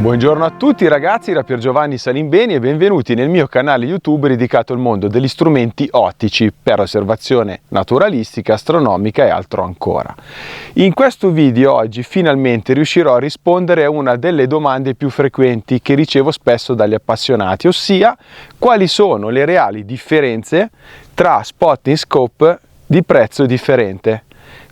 Buongiorno a tutti ragazzi, da Piergiovanni Salimbeni e benvenuti nel mio canale YouTube dedicato al mondo degli strumenti ottici per osservazione naturalistica, astronomica e altro ancora. In questo video oggi finalmente riuscirò a rispondere a una delle domande più frequenti che ricevo spesso dagli appassionati, ossia quali sono le reali differenze tra spotting scope di prezzo differente.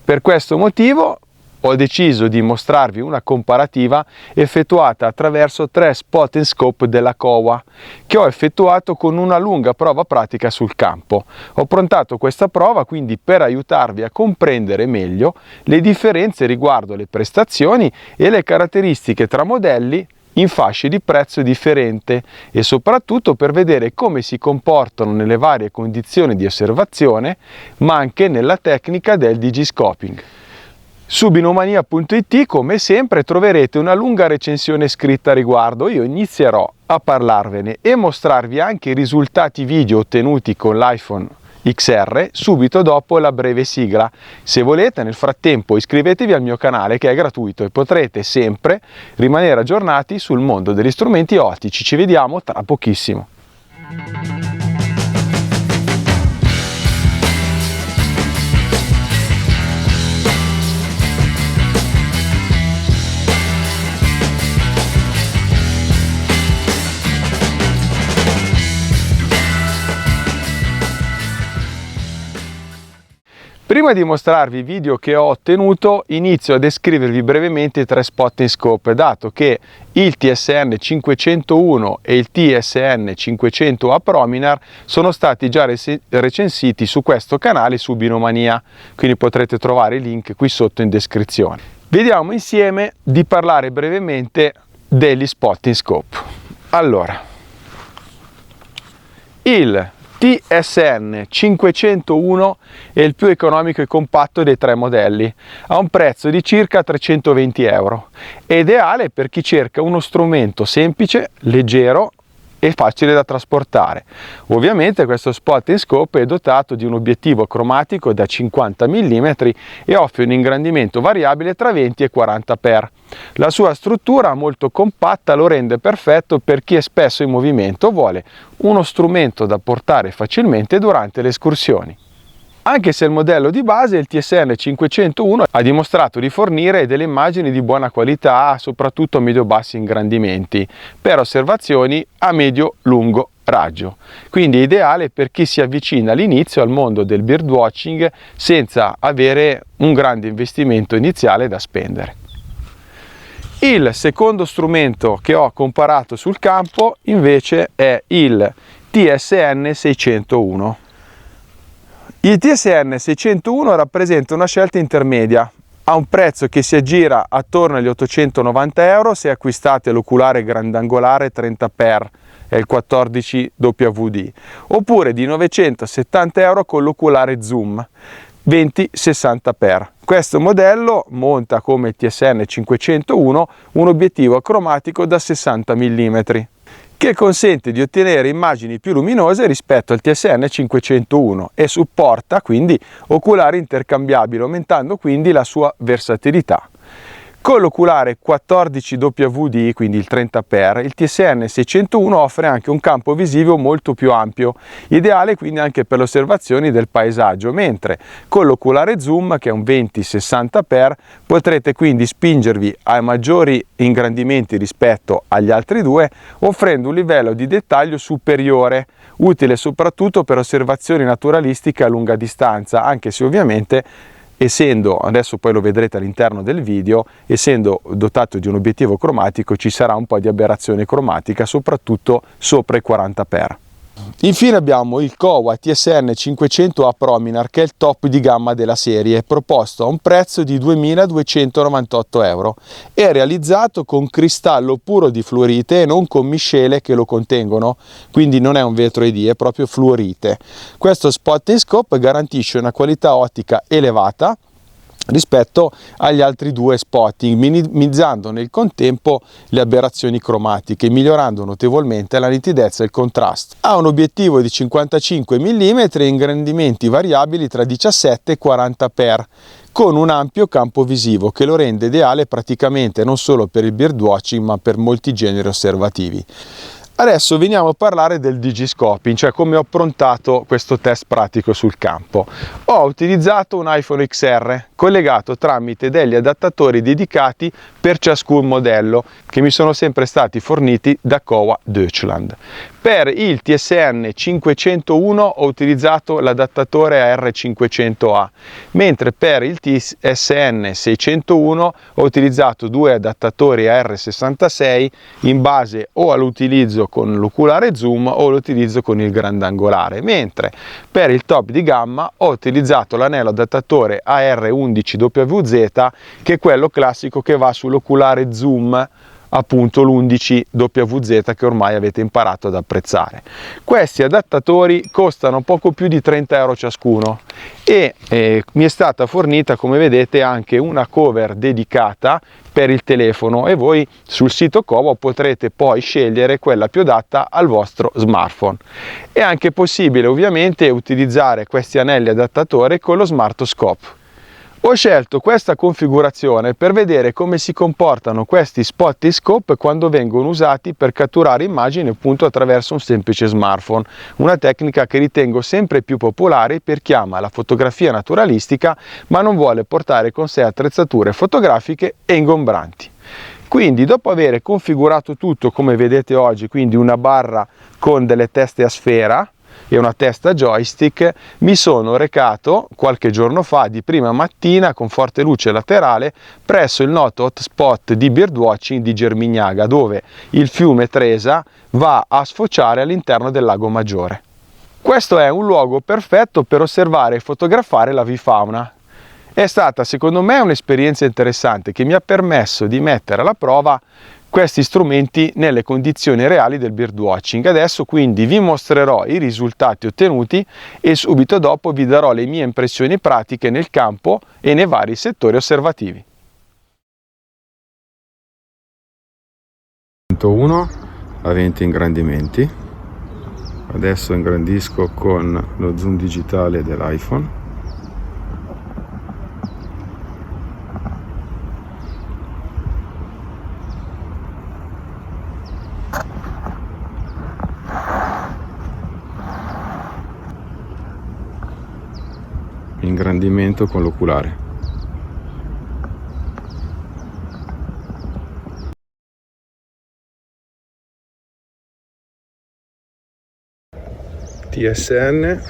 Per questo motivo ho deciso di mostrarvi una comparativa effettuata attraverso 3 spot and scope della Kowa che ho effettuato con una lunga prova pratica sul campo. Ho prontato questa prova quindi per aiutarvi a comprendere meglio le differenze riguardo le prestazioni e le caratteristiche tra modelli in fasce di prezzo differente e soprattutto per vedere come si comportano nelle varie condizioni di osservazione ma anche nella tecnica del digiscoping. Su binomania.it come sempre troverete una lunga recensione scritta a riguardo. Io inizierò a parlarvene e mostrarvi anche i risultati video ottenuti con l'iPhone XR subito dopo la breve sigla. Se volete nel frattempo iscrivetevi al mio canale che è gratuito e potrete sempre rimanere aggiornati sul mondo degli strumenti ottici. Ci vediamo tra pochissimo. Prima di mostrarvi i video che ho ottenuto, inizio a descrivervi brevemente i 3 spotting scope, dato che il TSN 501 e il TSN 500A Prominar sono stati già recensiti su questo canale su Binomania, quindi potrete trovare i link qui sotto in descrizione. Vediamo insieme di parlare brevemente degli spotting scope. Allora, il TSN 501 è il più economico e compatto dei 3 modelli, ha un prezzo di circa 320 euro, è ideale per chi cerca uno strumento semplice, leggero e facile da trasportare. Ovviamente questo spotting scope è dotato di un obiettivo cromatico da 50 mm e offre un ingrandimento variabile tra 20 e 40x. La sua struttura molto compatta lo rende perfetto per chi è spesso in movimento o vuole uno strumento da portare facilmente durante le escursioni. Anche se il modello di base, il TSN 501, ha dimostrato di fornire delle immagini di buona qualità, soprattutto a medio-bassi ingrandimenti, per osservazioni a medio-lungo raggio. Quindi è ideale per chi si avvicina all'inizio al mondo del birdwatching senza avere un grande investimento iniziale da spendere. Il secondo strumento che ho comparato sul campo invece è il TSN 601. Il TSN 601 rappresenta una scelta intermedia, ha un prezzo che si aggira attorno agli 890 euro se acquistate l'oculare grandangolare 30x e il 14WD, oppure di 970 euro con l'oculare zoom 20-60x. Questo modello monta come il TSN 501 un obiettivo cromatico da 60 mm. che consente di ottenere immagini più luminose rispetto al TSN 501 e supporta quindi oculari intercambiabili, aumentando quindi la sua versatilità. Con l'oculare 14WD, quindi il 30x, il TSN 601 offre anche un campo visivo molto più ampio, ideale quindi anche per le osservazioni del paesaggio, mentre con l'oculare zoom, che è un 20-60x, potrete quindi spingervi a maggiori ingrandimenti rispetto agli altri due, offrendo un livello di dettaglio superiore, utile soprattutto per osservazioni naturalistiche a lunga distanza, anche se ovviamente essendo, adesso poi lo vedrete all'interno del video, essendo dotato di un obiettivo cromatico ci sarà un po' di aberrazione cromatica, soprattutto sopra i 40x. Infine abbiamo il Kowa TSN 500A Prominar, che è il top di gamma della serie, proposto a un prezzo di 2.298 euro. È realizzato con cristallo puro di fluorite e non con miscele che lo contengono, quindi non è un vetro ED, è proprio fluorite. Questo spotting scope garantisce una qualità ottica elevata rispetto agli altri 2 spotting, minimizzando nel contempo le aberrazioni cromatiche, migliorando notevolmente la nitidezza e il contrasto. Ha un obiettivo di 55 mm e ingrandimenti variabili tra 17 e 40x, con un ampio campo visivo che lo rende ideale praticamente non solo per il birdwatching ma per molti generi osservativi. Adesso veniamo a parlare del digiscoping, cioè come ho approntato questo test pratico sul campo. Ho utilizzato un iPhone XR collegato tramite degli adattatori dedicati per ciascun modello che mi sono sempre stati forniti da Kowa Deutschland. Per il TSN 501 ho utilizzato l'adattatore AR500A, mentre per il TSN 601 ho utilizzato due adattatori AR66 in base o all'utilizzo con l'oculare zoom o l'utilizzo con il grandangolare, mentre per il top di gamma ho utilizzato l'anello adattatore AR11WZ, che è quello classico che va sull'oculare zoom, appunto l'11WZ che ormai avete imparato ad apprezzare. Questi adattatori costano poco più di 30 euro ciascuno e mi è stata fornita, come vedete, anche una cover dedicata per il telefono, e voi sul sito Kowa potrete poi scegliere quella più adatta al vostro smartphone. È anche possibile ovviamente utilizzare questi anelli adattatore con lo smartoscope. Ho scelto questa configurazione per vedere come si comportano questi spot scope quando vengono usati per catturare immagini appunto attraverso un semplice smartphone, una tecnica che ritengo sempre più popolare per chi ama la fotografia naturalistica ma non vuole portare con sé attrezzature fotografiche e ingombranti. Quindi, dopo aver configurato tutto come vedete oggi, quindi una barra con delle teste a sfera e una testa joystick, mi sono recato qualche giorno fa di prima mattina con forte luce laterale presso il noto hotspot di birdwatching di Germignaga, dove il fiume Tresa va a sfociare all'interno del lago Maggiore. Questo è un luogo perfetto per osservare e fotografare l'avifauna. È stata secondo me un'esperienza interessante che mi ha permesso di mettere alla prova questi strumenti nelle condizioni reali del birdwatching. Adesso quindi vi mostrerò i risultati ottenuti e subito dopo vi darò le mie impressioni pratiche nel campo e nei vari settori osservativi. 101 a 20 ingrandimenti. Adesso ingrandisco con lo zoom digitale dell'iPhone. Ingrandimento con l'oculare. TSN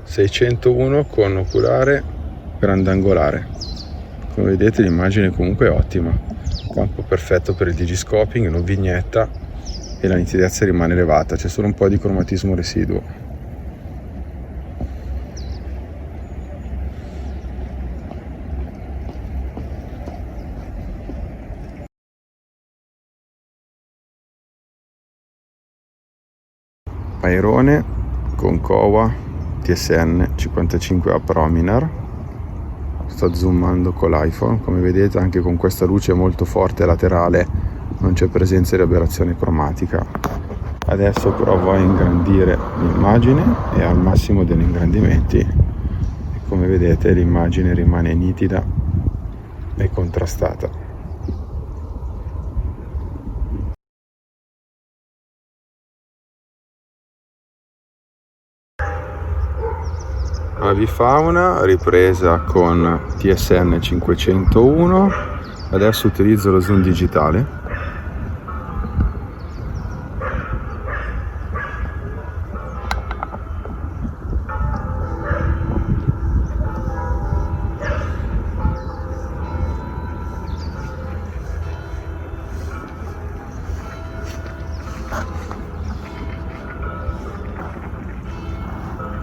601 con oculare grandangolare. Come vedete l'immagine comunque è ottima, campo perfetto per il digiscoping, non vignetta e la nitidezza rimane elevata, c'è solo un po' di cromatismo residuo. Airone con Kowa TSN 55A Prominar. Sto zoomando con l'iPhone, come vedete anche con questa luce molto forte laterale non c'è presenza di aberrazione cromatica. Adesso provo a ingrandire l'immagine e al massimo degli ingrandimenti e come vedete l'immagine rimane nitida e contrastata. Avifauna ripresa con TSN 501, adesso utilizzo lo zoom digitale.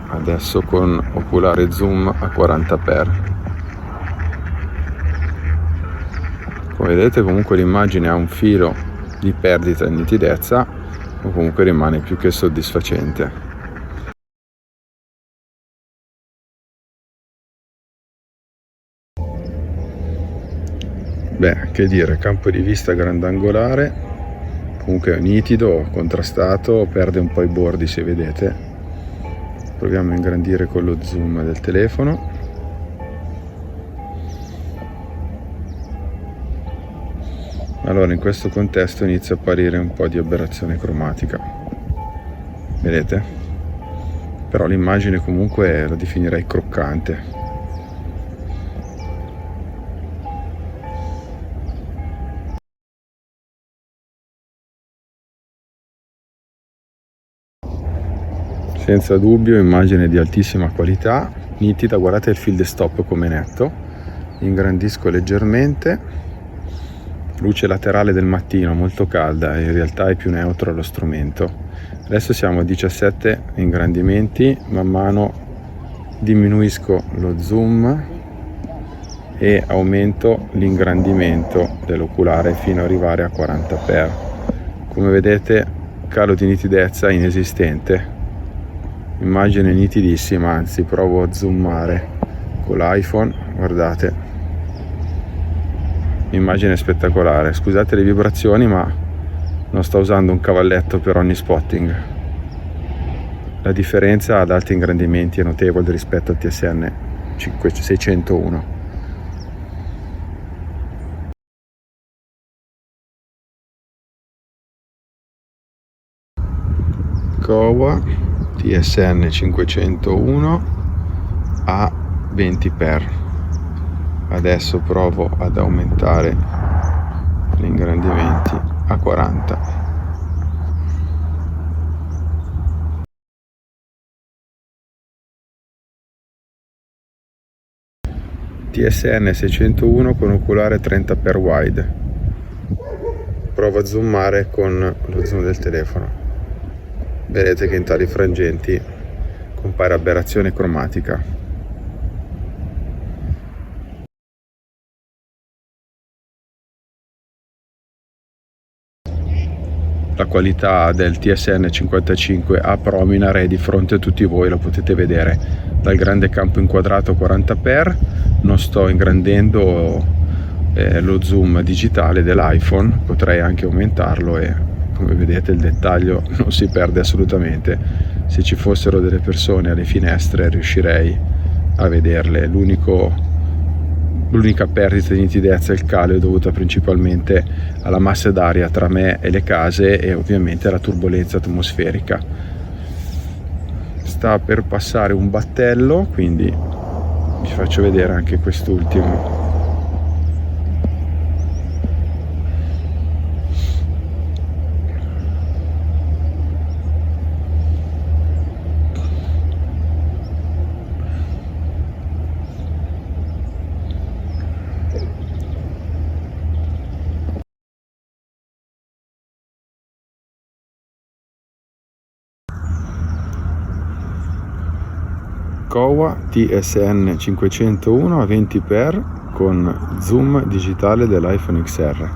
Adesso con oculare zoom a 40x. Come vedete comunque l'immagine ha un filo di perdita di nitidezza, ma comunque rimane più che soddisfacente. Beh, che dire, campo di vista grandangolare, comunque è nitido, contrastato, perde un po' i bordi se vedete. Proviamo a ingrandire con lo zoom del telefono. Allora in questo contesto inizia a apparire un po' di aberrazione cromatica, vedete? Però l'immagine comunque la definirei croccante. Senza dubbio immagine di altissima qualità, nitida, guardate il field stop come netto, ingrandisco leggermente, luce laterale del mattino molto calda, in realtà è più neutro lo strumento. Adesso siamo a 17 ingrandimenti, man mano diminuisco lo zoom e aumento l'ingrandimento dell'oculare fino ad arrivare a 40x. Come vedete calo di nitidezza inesistente. Immagine nitidissima, anzi provo a zoomare con l'iPhone, guardate, immagine spettacolare. Scusate le vibrazioni, ma non sto usando un cavalletto per ogni spotting. La differenza ad alti ingrandimenti è notevole rispetto al TSN 601. Kowa TSN 501 a 20x. Adesso provo ad aumentare gli ingrandimenti a 40. TSN 601 con oculare 30x wide. Provo a zoomare con lo zoom del telefono. Vedete che in tali frangenti compare aberrazione cromatica. La qualità del TSN 55 a Prominar è di fronte a tutti voi, lo potete vedere dal grande campo inquadrato 40x. Non sto ingrandendo lo zoom digitale dell'iPhone, potrei anche aumentarlo e come vedete il dettaglio non si perde assolutamente. Se ci fossero delle persone alle finestre riuscirei a vederle. L'unica perdita di nitidezza e il calo è dovuta principalmente alla massa d'aria tra me e le case e ovviamente alla turbolenza atmosferica. Sta per passare un battello, quindi vi faccio vedere anche quest'ultimo. Kowa TSN 501 a 20x con zoom digitale dell'iPhone XR.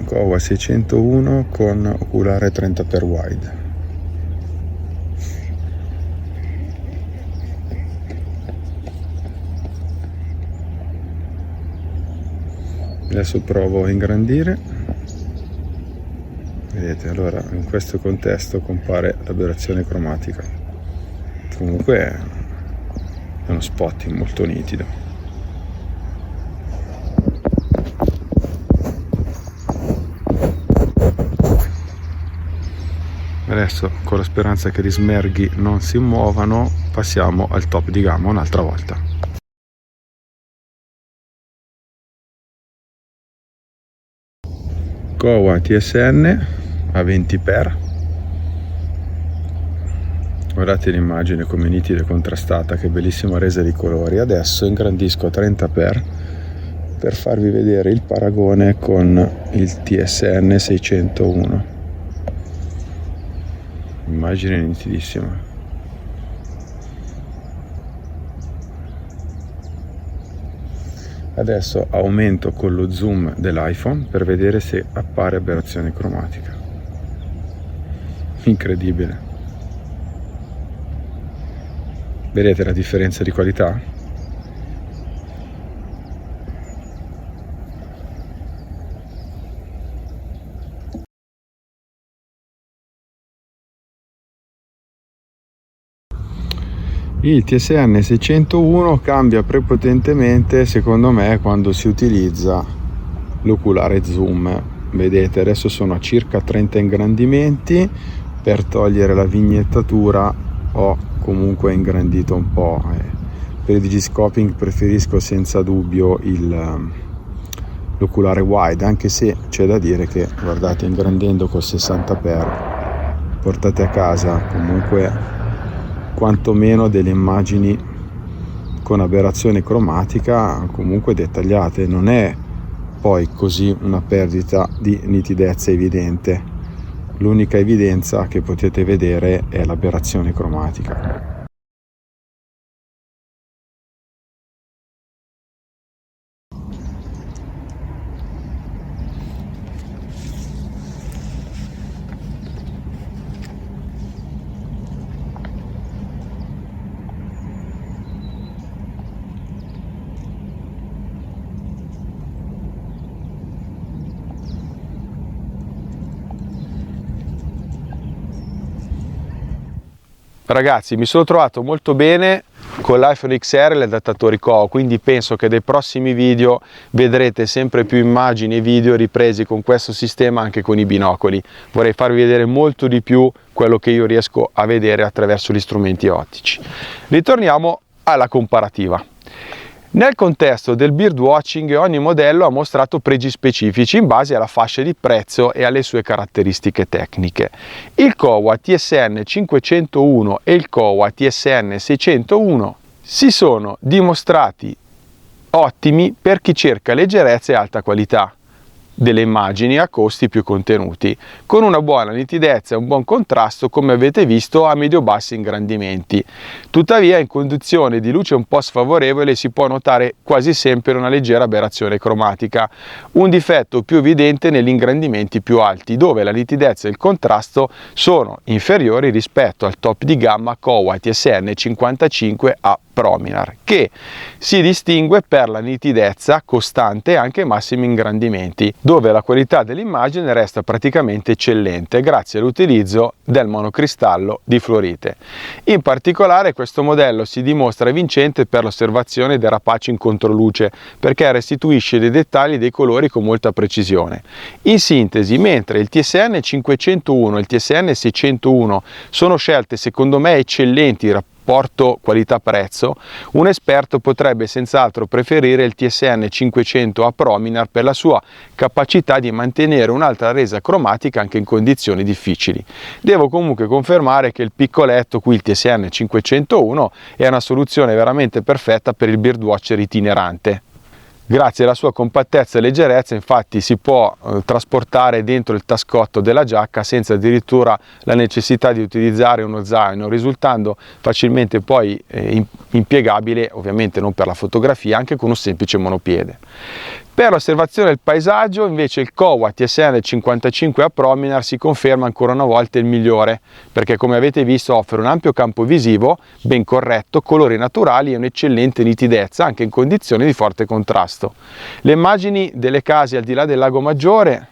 Kowa 601 con oculare 30x wide. Adesso provo a ingrandire. Vedete, allora in questo contesto compare l'aberrazione cromatica. Comunque è uno spotting molto nitido. Adesso, con la speranza che gli smerghi non si muovano, passiamo al top di gamma un'altra volta. Kowa TSN a 20x. Guardate l'immagine come nitida e contrastata, che bellissima resa di colori. Adesso ingrandisco a 30x per farvi vedere il paragone con il TSN 601. Immagine nitidissima. Adesso aumento con lo zoom dell'iPhone per vedere se appare aberrazione cromatica. Incredibile. Vedete la differenza di qualità? Il TSN 601 cambia prepotentemente secondo me quando si utilizza l'oculare zoom. Vedete, adesso sono a circa 30 ingrandimenti. Per togliere la vignettatura ho comunque ingrandito un po'. Per il digiscoping preferisco senza dubbio l'oculare wide, anche se c'è da dire che, guardate, ingrandendo col 60x portate a casa comunque quantomeno delle immagini con aberrazione cromatica comunque dettagliate. Non è poi così una perdita di nitidezza evidente. L'unica evidenza che potete vedere è l'aberrazione cromatica. Ragazzi, mi sono trovato molto bene con l'iPhone XR e gli adattatori COO, quindi penso che dai prossimi video vedrete sempre più immagini e video ripresi con questo sistema anche con i binocoli. Vorrei farvi vedere molto di più quello che io riesco a vedere attraverso gli strumenti ottici. Ritorniamo alla comparativa. Nel contesto del birdwatching ogni modello ha mostrato pregi specifici in base alla fascia di prezzo e alle sue caratteristiche tecniche. Il Kowa TSN 501 e il Kowa TSN 601 si sono dimostrati ottimi per chi cerca leggerezza e alta qualità delle immagini a costi più contenuti, con una buona nitidezza e un buon contrasto, come avete visto, a medio-bassi ingrandimenti. Tuttavia, in condizioni di luce un po' sfavorevole si può notare quasi sempre una leggera aberrazione cromatica, un difetto più evidente negli ingrandimenti più alti, dove la nitidezza e il contrasto sono inferiori rispetto al top di gamma Kowa TSN 55A Prominar, che si distingue per la nitidezza costante anche ai massimi ingrandimenti, dove la qualità dell'immagine resta praticamente eccellente grazie all'utilizzo del monocristallo di fluorite. In particolare questo modello si dimostra vincente per l'osservazione dei rapaci in controluce, perché restituisce dei dettagli dei colori con molta precisione. In sintesi, mentre il TSN 501 e il TSN 601 sono scelte secondo me eccellenti rapporto qualità-prezzo, un esperto potrebbe senz'altro preferire il TSN 500 a Prominar per la sua capacità di mantenere un'alta resa cromatica anche in condizioni difficili. Devo comunque confermare che il piccoletto, qui il TSN 501, è una soluzione veramente perfetta per il birdwatcher itinerante. Grazie alla sua compattezza e leggerezza, infatti, si può trasportare dentro il tascotto della giacca senza addirittura la necessità di utilizzare uno zaino, risultando facilmente poi impiegabile, ovviamente non per la fotografia, anche con un semplice monopiede. Per l'osservazione del paesaggio, invece, il Kowa TSN 55 a Prominar si conferma ancora una volta il migliore, perché come avete visto offre un ampio campo visivo, ben corretto, colori naturali e un'eccellente nitidezza anche in condizioni di forte contrasto. Le immagini delle case al di là del Lago Maggiore,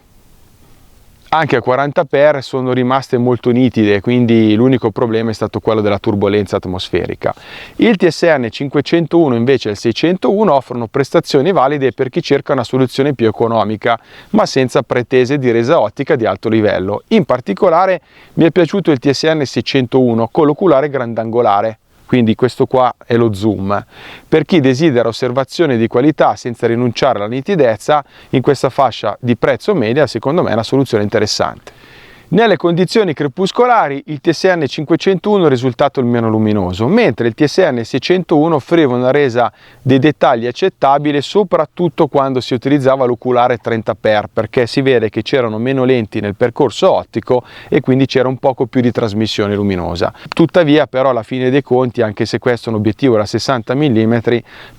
anche a 40x, sono rimaste molto nitide, quindi l'unico problema è stato quello della turbolenza atmosferica. Il TSN 501 invece e il 601 offrono prestazioni valide per chi cerca una soluzione più economica, ma senza pretese di resa ottica di alto livello. In particolare mi è piaciuto il TSN 601 con l'oculare grandangolare, quindi questo qua è lo zoom. Per chi desidera osservazione di qualità senza rinunciare alla nitidezza, in questa fascia di prezzo media secondo me è una soluzione interessante. Nelle condizioni crepuscolari il TSN 501 è risultato il meno luminoso, mentre il TSN 601 offriva una resa dei dettagli accettabile, soprattutto quando si utilizzava l'oculare 30x, perché si vede che c'erano meno lenti nel percorso ottico e quindi c'era un poco più di trasmissione luminosa. Tuttavia però alla fine dei conti, anche se questo è un obiettivo da 60 mm,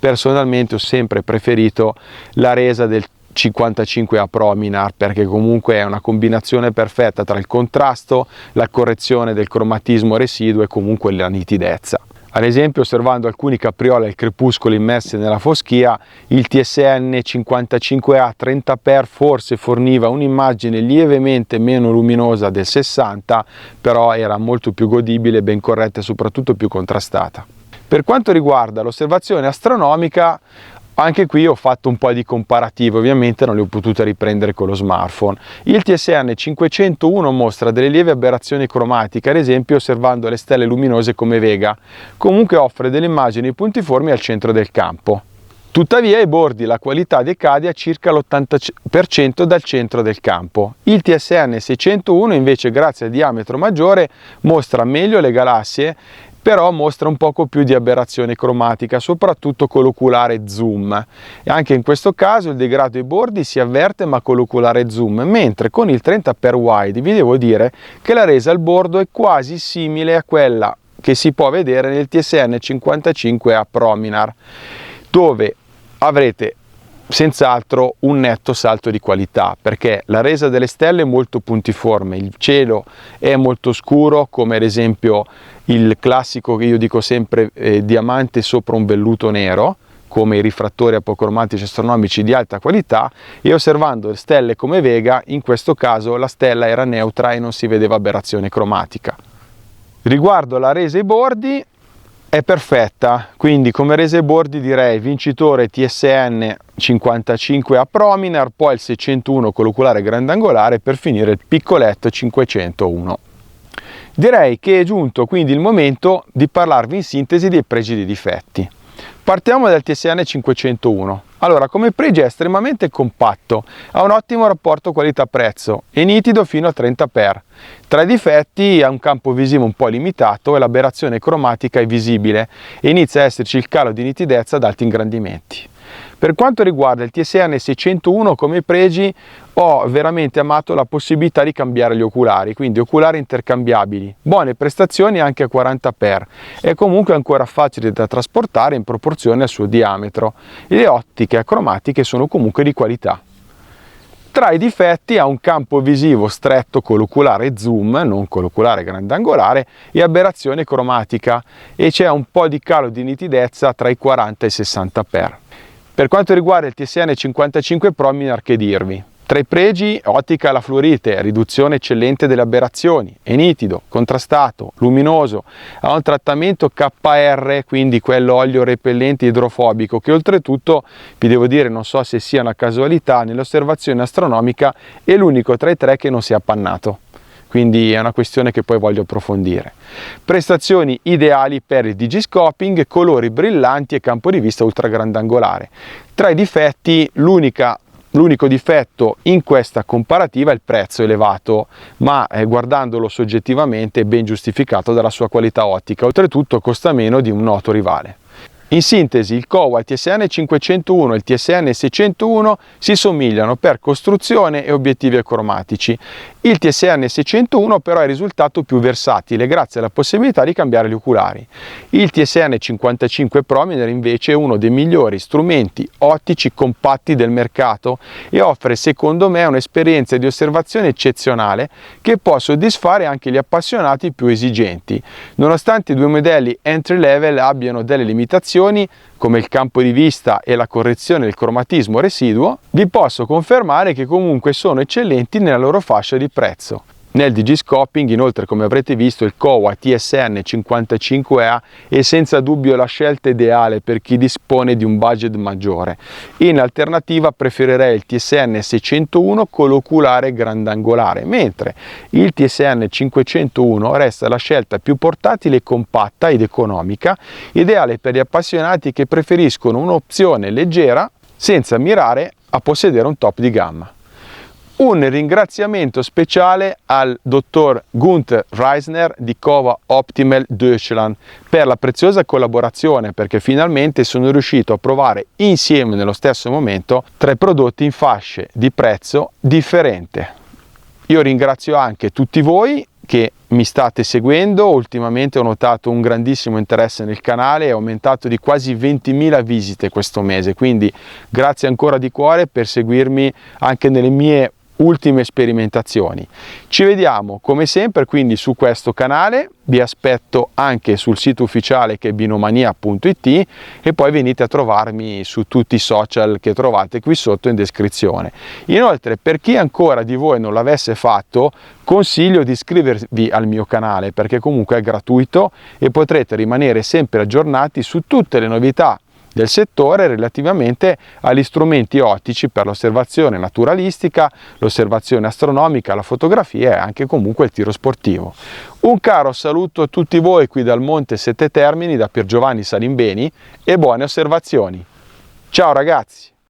personalmente ho sempre preferito la resa del 55 a Prominar, perché comunque è una combinazione perfetta tra il contrasto, la correzione del cromatismo residuo e comunque la nitidezza. Ad esempio, osservando alcuni caprioli al crepuscolo immersi nella foschia, il TSN 55A 30x forse forniva un'immagine lievemente meno luminosa del 60, però era molto più godibile, ben corretta e soprattutto più contrastata. Per quanto riguarda l'osservazione astronomica, anche qui ho fatto un po' di comparative, ovviamente non le ho potute riprendere con lo smartphone. Il TSN 501 mostra delle lievi aberrazioni cromatiche, ad esempio osservando le stelle luminose come Vega. Comunque offre delle immagini puntiformi al centro del campo. Tuttavia ai bordi la qualità decade a circa l'80% dal centro del campo. Il TSN 601 invece, grazie al diametro maggiore, mostra meglio le galassie, però mostra un poco più di aberrazione cromatica, soprattutto con l'oculare zoom. E anche in questo caso il degrado ai bordi si avverte ma con l'oculare zoom, mentre con il 30x wide vi devo dire che la resa al bordo è quasi simile a quella che si può vedere nel TSN 55A Prominar, dove avrete senz'altro un netto salto di qualità, perché la resa delle stelle è molto puntiforme, il cielo è molto scuro, come ad esempio il classico che io dico sempre diamante sopra un velluto nero, come i rifrattori apocromatici astronomici di alta qualità, e osservando le stelle come Vega, in questo caso la stella era neutra e non si vedeva aberrazione cromatica. Riguardo la resa ai bordi, è perfetta, quindi come resa ai bordi direi vincitore TSN 55A Prominar, poi il 601 con l'oculare grandangolare, per finire il piccoletto 501. Direi che è giunto quindi il momento di parlarvi in sintesi dei pregi e dei difetti. Partiamo dal TSN 501. Allora, come pregi è estremamente compatto, ha un ottimo rapporto qualità-prezzo e nitido fino a 30x. Tra i difetti ha un campo visivo un po' limitato e l'aberrazione cromatica è visibile e inizia a esserci il calo di nitidezza ad alti ingrandimenti. Per quanto riguarda il TSN 601, come pregi ho veramente amato la possibilità di cambiare gli oculari, quindi oculari intercambiabili, buone prestazioni anche a 40x, è comunque ancora facile da trasportare in proporzione al suo diametro e le ottiche acromatiche sono comunque di qualità. Tra i difetti ha un campo visivo stretto con l'oculare zoom, non con l'oculare grandangolare, e aberrazione cromatica, e c'è un po' di calo di nitidezza tra i 40 e i 60x. Per quanto riguarda il TSN 55 Prominar, che dirvi? Tra i pregi, ottica alla fluorite, riduzione eccellente delle aberrazioni, è nitido, contrastato, luminoso, ha un trattamento KR, quindi quello olio repellente idrofobico, che oltretutto, vi devo dire, non so se sia una casualità, nell'osservazione astronomica è l'unico tra i tre che non si è appannato. Quindi è una questione che poi voglio approfondire. Prestazioni ideali per il digiscoping, colori brillanti e campo di vista ultra grandangolare. Tra i difetti, l'unico difetto in questa comparativa è il prezzo elevato, ma guardandolo soggettivamente è ben giustificato dalla sua qualità ottica, oltretutto costa meno di un noto rivale. In sintesi, il COWA, il TSN 501 e il TSN 601 si somigliano per costruzione e obiettivi cromatici. Il TSN 601 però è il risultato più versatile grazie alla possibilità di cambiare gli oculari. Il TSN 55 Prominar invece è uno dei migliori strumenti ottici compatti del mercato e offre, secondo me, un'esperienza di osservazione eccezionale che può soddisfare anche gli appassionati più esigenti. Nonostante i due modelli entry level abbiano delle limitazioni come il campo di vista e la correzione del cromatismo residuo, vi posso confermare che comunque sono eccellenti nella loro fascia di prezzo. Nel digiscoping, inoltre, come avrete visto, il COWA TSN 55A è senza dubbio la scelta ideale per chi dispone di un budget maggiore. In alternativa preferirei il TSN 601 con l'oculare grandangolare, mentre il TSN 501 resta la scelta più portatile e compatta ed economica, ideale per gli appassionati che preferiscono un'opzione leggera senza mirare a possedere un top di gamma. Un ringraziamento speciale al dottor Gunther Reisner di COWA Optimal Deutschland per la preziosa collaborazione, perché finalmente sono riuscito a provare insieme nello stesso momento 3 prodotti in fasce di prezzo differente. Io ringrazio anche tutti voi che mi state seguendo. Ultimamente ho notato un grandissimo interesse nel canale, è aumentato di quasi 20.000 visite questo mese, quindi grazie ancora di cuore per seguirmi anche nelle mie ultime sperimentazioni. Ci vediamo come sempre quindi su questo canale, vi aspetto anche sul sito ufficiale che è binomania.it e poi venite a trovarmi su tutti i social che trovate qui sotto in descrizione. Inoltre, per chi ancora di voi non l'avesse fatto, consiglio di iscrivervi al mio canale perché comunque è gratuito e potrete rimanere sempre aggiornati su tutte le novità del settore relativamente agli strumenti ottici per l'osservazione naturalistica, l'osservazione astronomica, la fotografia e anche comunque il tiro sportivo. Un caro saluto a tutti voi qui dal Monte Sette Termini da Pier Giovanni Salimbeni e buone osservazioni. Ciao ragazzi!